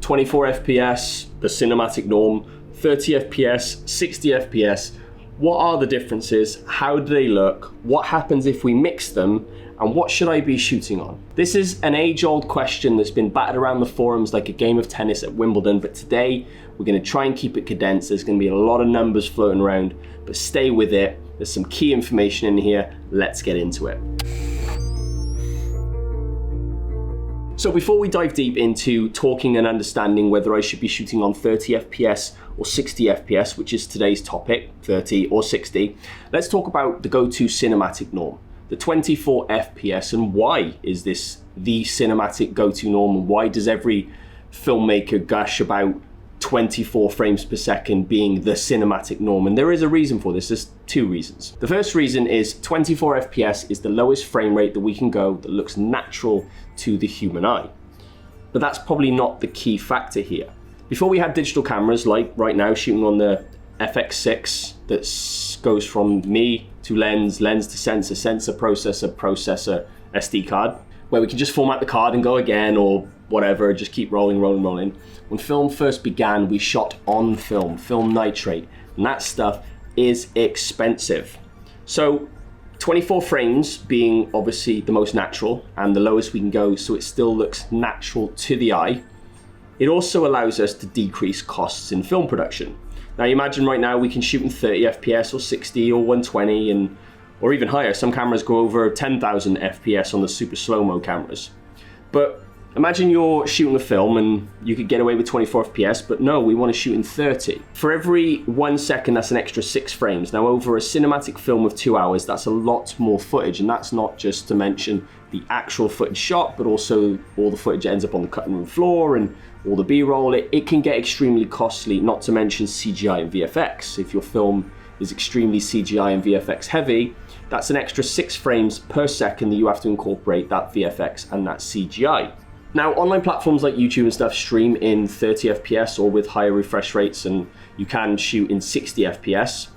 24 FPS, the cinematic norm, 30 FPS, 60 FPS. What are the differences? How do they look? What happens if we mix them? And what should I be shooting on? This is an age-old question that's been battered around the forums like a game of tennis at Wimbledon, but today we're gonna try and keep it condensed. There's gonna be a lot of numbers floating around, but stay with it. There's some key information in here. Let's get into it. So before we dive deep into talking and understanding whether I should be shooting on 30 FPS or 60 FPS, which is today's topic, 30 or 60, let's talk about the go-to cinematic norm, the 24 FPS, and why is this the cinematic go-to norm, and why does every filmmaker gush about 24 frames per second being the cinematic norm? And there is a reason for this. There's two reasons. The first reason is 24 FPS is the lowest frame rate that we can go that looks natural to the human eye. But that's probably not the key factor here. Before we had digital cameras, like right now shooting on the FX6 that goes from me to lens, lens to sensor, sensor, processor, SD card, where we can just format the card and go again or whatever, just keep rolling. When film first began, we shot on film nitrate, and that stuff is expensive. So 24 frames being obviously the most natural and the lowest we can go, so it still looks natural to the eye. It also allows us to decrease costs in film production. Now you imagine right now we can shoot in 30 FPS or 60 or 120 or even higher. Some cameras go over 10,000 FPS on the super slow-mo cameras. But imagine you're shooting a film and you could get away with 24 FPS, but no, we want to shoot in 30. For every 1 second, that's an extra 6 frames. Now over a cinematic film of 2 hours, that's a lot more footage, and that's not just to mention the actual footage shot, but also all the footage that ends up on the cutting room floor and all the B-roll. It can get extremely costly, not to mention CGI and VFX. If your film is extremely CGI and VFX heavy, that's an extra 6 frames per second that you have to incorporate that VFX and that CGI. Now, online platforms like YouTube and stuff stream in 30 FPS or with higher refresh rates, and you can shoot in 60 FPS.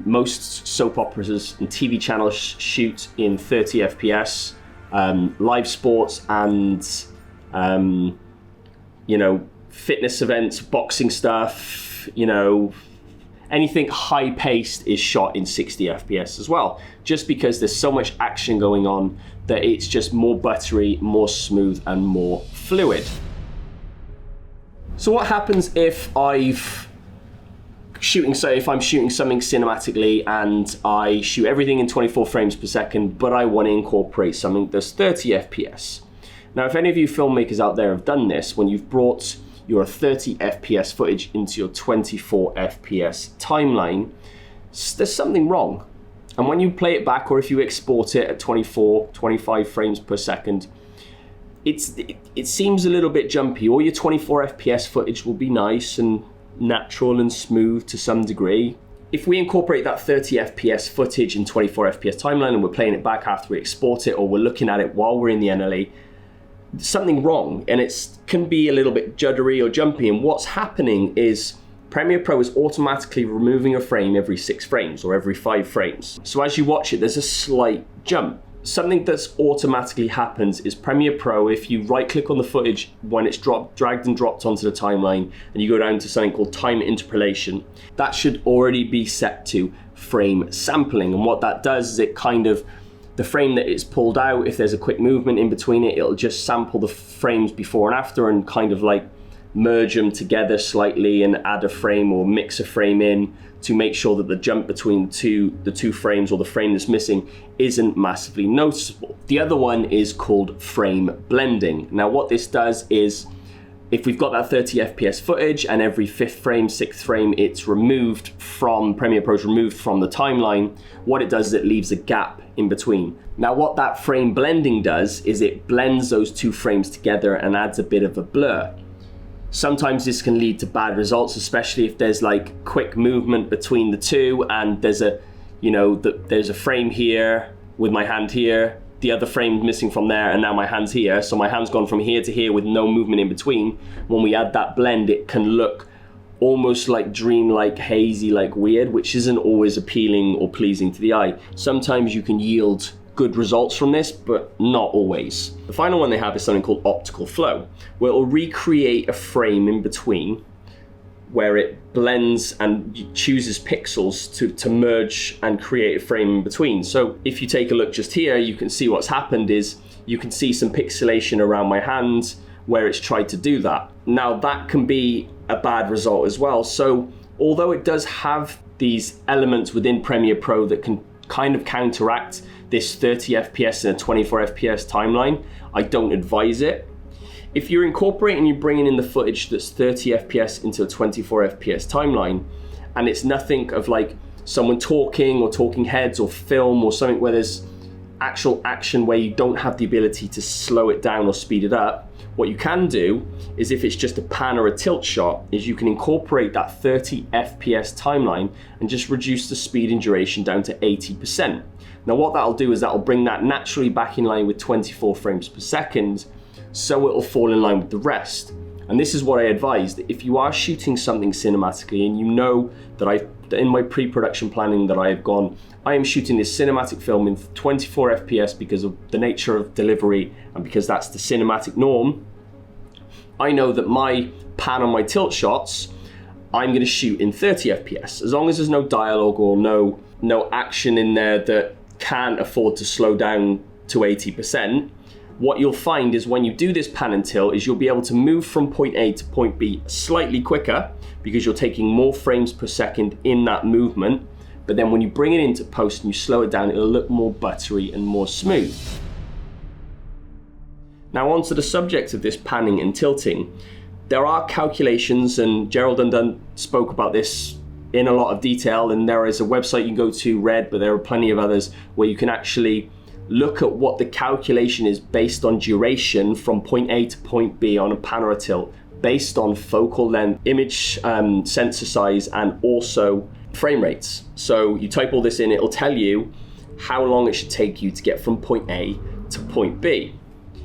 Most soap operas and TV channels shoot in 30 FPS. Live sports and fitness events, boxing stuff, anything high-paced is shot in 60 FPS as well, just because there's so much action going on that it's just more buttery, more smooth, and more fluid. So what happens if if I'm shooting something cinematically and I shoot everything in 24 frames per second, but I want to incorporate something that's 30 FPS? Now, if any of you filmmakers out there have done this, when you've brought your 30 FPS footage into your 24 FPS timeline, there's something wrong. And when you play it back, or if you export it at 24, 25 frames per second, it seems a little bit jumpy. All your 24 FPS footage will be nice and natural and smooth to some degree. If we incorporate that 30 FPS footage in 24 FPS timeline and we're playing it back after we export it, or we're looking at it while we're in the NLE, something wrong, and it can be a little bit juddery or jumpy. And what's happening is Premiere Pro is automatically removing a frame every 6 frames or every 5 frames. So as you watch it, there's a slight jump. Something that's automatically happens is Premiere Pro, if you right click on the footage when it's dragged and dropped onto the timeline, and you go down to something called time interpolation, that should already be set to frame sampling. And what that does is it kind of, the frame that is pulled out, if there's a quick movement in between it, it'll just sample the frames before and after and kind of like merge them together slightly and add a frame or mix a frame in to make sure that the jump between the two frames, or the frame that's missing, isn't massively noticeable. The other one is called frame blending. Now what this does is, if we've got that 30 FPS footage and every 5th frame, 6th frame, it's removed from, Premiere Pro's removed from the timeline, what it does is it leaves a gap in between. Now what that frame blending does is it blends those 2 frames together and adds a bit of a blur. Sometimes this can lead to bad results, especially if there's like quick movement between the two and there's a frame here with my hand here, the other frame missing from there, and now my hand's here. So my hand's gone from here to here with no movement in between. When we add that blend, it can look almost like dreamlike, hazy, like weird, which isn't always appealing or pleasing to the eye. Sometimes you can yield good results from this, but not always. The final one they have is something called optical flow, where it will recreate a frame in between, where it blends and chooses pixels to merge and create a frame in between. So if you take a look just here, you can see what's happened is you can see some pixelation around my hand where it's tried to do that. Now that can be a bad result as well. So although it does have these elements within Premiere Pro that can kind of counteract this 30 FPS and a 24 FPS timeline, I don't advise it. If you're incorporating, you're bringing in the footage that's 30 FPS into a 24 FPS timeline, and it's nothing of like someone talking or talking heads or film or something where there's actual action where you don't have the ability to slow it down or speed it up, what you can do is, if it's just a pan or a tilt shot, is you can incorporate that 30 FPS timeline and just reduce the speed and duration down to 80%. Now what that'll do is that'll bring that naturally back in line with 24 frames per second, so it'll fall in line with the rest. And this is what I advise, that if you are shooting something cinematically and you know that in my pre-production planning that I have gone, I am shooting this cinematic film in 24 FPS because of the nature of delivery and because that's the cinematic norm, I know that my pan on my tilt shots, I'm gonna shoot in 30 FPS. As long as there's no dialogue or no action in there that can't afford to slow down to 80%, what you'll find is when you do this pan and tilt is you'll be able to move from point A to point B slightly quicker because you're taking more frames per second in that movement. But then when you bring it into post and you slow it down, it'll look more buttery and more smooth. Now onto the subject of this panning and tilting. There are calculations, and Gerald Undone spoke about this in a lot of detail, and there is a website you can go to, Red, but there are plenty of others where you can actually look at what the calculation is based on duration from point A to point B on a pan or a tilt, based on focal length, image sensor size, and also frame rates. So you type all this in, it'll tell you how long it should take you to get from point A to point B.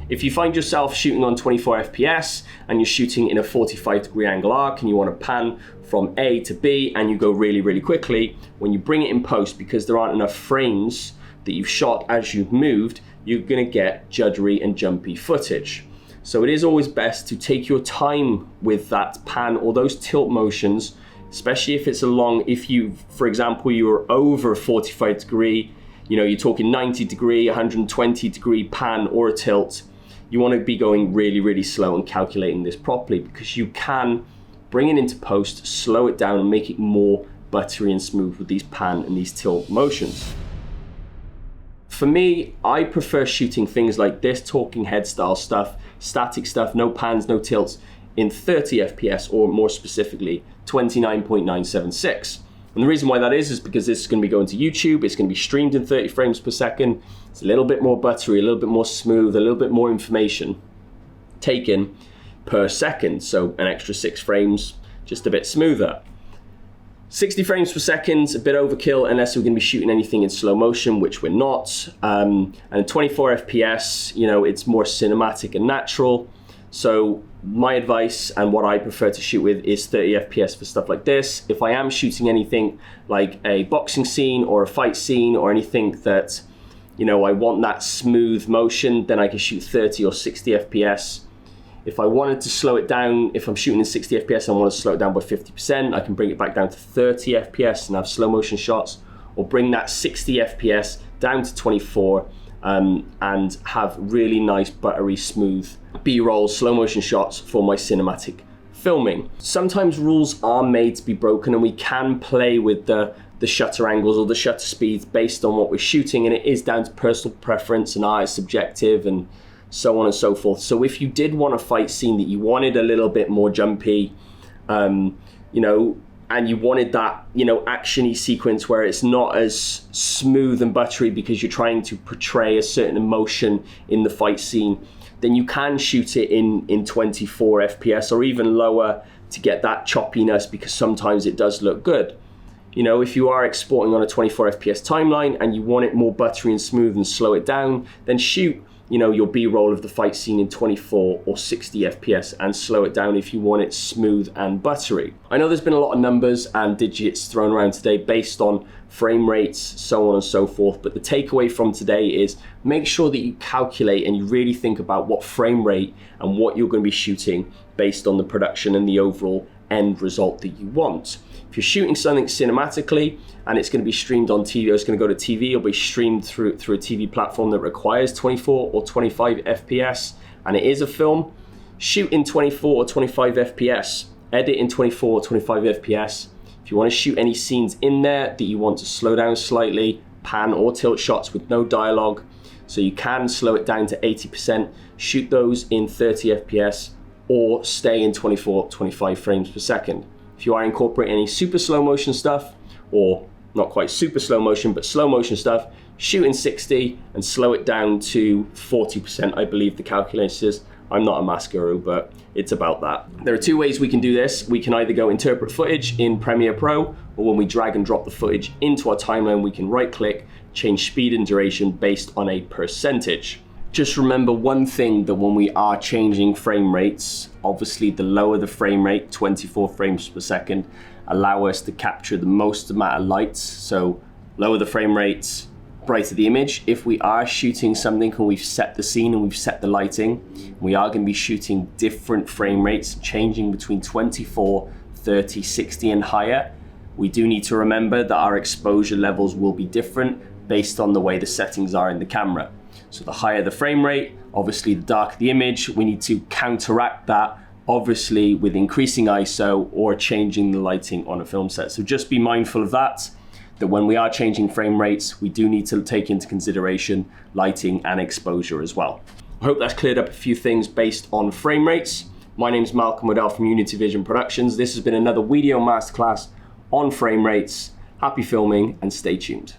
If you find yourself shooting on 24 FPS and you're shooting in a 45-degree angle arc and you want to pan from A to B and you go really, really quickly, when you bring it in post, because there aren't enough frames that you've shot as you've moved, you're going to get juddery and jumpy footage. So it is always best to take your time with that pan or those tilt motions, especially if it's if you, for example, you were over a 45 degree, you're talking 90 degree, 120 degree pan or a tilt, you want to be going really, really slow and calculating this properly, because you can bring it into post, slow it down and make it more buttery and smooth with these pan and these tilt motions. For me, I prefer shooting things like this, talking head style stuff, static stuff, no pans, no tilts, in 30 FPS, or more specifically 29.976. And the reason why that is because this is going to be going to YouTube, it's going to be streamed in 30 frames per second, it's a little bit more buttery, a little bit more smooth, a little bit more information taken per second, so an extra 6 frames, just a bit smoother. 60 frames per second, a bit overkill unless we're going to be shooting anything in slow motion, which we're not. And 24 FPS, it's more cinematic and natural. So my advice and what I prefer to shoot with is 30 FPS for stuff like this. If I am shooting anything like a boxing scene or a fight scene or anything that, I want that smooth motion, then I can shoot 30 or 60 FPS. If I wanted to slow it down, if I'm shooting in 60 FPS and I want to slow it down by 50%, I can bring it back down to 30 FPS and have slow motion shots, or bring that 60 FPS down to 24 and have really nice, buttery, smooth B-roll slow motion shots for my cinematic filming. Sometimes rules are made to be broken, and we can play with the shutter angles or the shutter speeds based on what we're shooting, and it is down to personal preference and art is subjective and so on and so forth. So if you did want a fight scene that you wanted a little bit more jumpy, and you wanted that, action-y sequence where it's not as smooth and buttery because you're trying to portray a certain emotion in the fight scene, then you can shoot it in 24 FPS or even lower to get that choppiness, because sometimes it does look good. If you are exporting on a 24 FPS timeline and you want it more buttery and smooth and slow it down, then shoot your B-roll of the fight scene in 24 or 60 FPS and slow it down if you want it smooth and buttery. I know there's been a lot of numbers and digits thrown around today based on frame rates, so on and so forth, but the takeaway from today is make sure that you calculate and you really think about what frame rate and what you're going to be shooting based on the production and the overall end result that you want. If you're shooting something cinematically and it's going to be streamed on TV, or it's going to go to TV or be streamed through a TV platform that requires 24 or 25 FPS, and it is a film, shoot in 24 or 25 FPS, edit in 24 or 25 FPS. If you want to shoot any scenes in there that you want to slow down slightly, pan or tilt shots with no dialogue, so you can slow it down to 80%, shoot those in 30 FPS or stay in 24, 25 frames per second. If you are incorporating any super slow motion stuff, or not quite super slow motion, but slow motion stuff, shoot in 60 and slow it down to 40%, I believe the calculation is. I'm not a maths guru, but it's about that. There are two ways we can do this. We can either go interpret footage in Premiere Pro, or when we drag and drop the footage into our timeline, we can right click, change speed and duration based on a percentage. Just remember one thing, that when we are changing frame rates, obviously the lower the frame rate, 24 frames per second, allow us to capture the most amount of light. So lower the frame rates, brighter the image. If we are shooting something and we've set the scene and we've set the lighting, we are going to be shooting different frame rates, changing between 24, 30, 60 and higher. We do need to remember that our exposure levels will be different based on the way the settings are in the camera. So the higher the frame rate, obviously the darker the image. We need to counteract that, obviously, with increasing ISO or changing the lighting on a film set. So just be mindful of that when we are changing frame rates, we do need to take into consideration lighting and exposure as well. I hope that's cleared up a few things based on frame rates. My name's Malcolm Modele from Unity Vision Productions. This has been another Wedio masterclass on frame rates. Happy filming and stay tuned.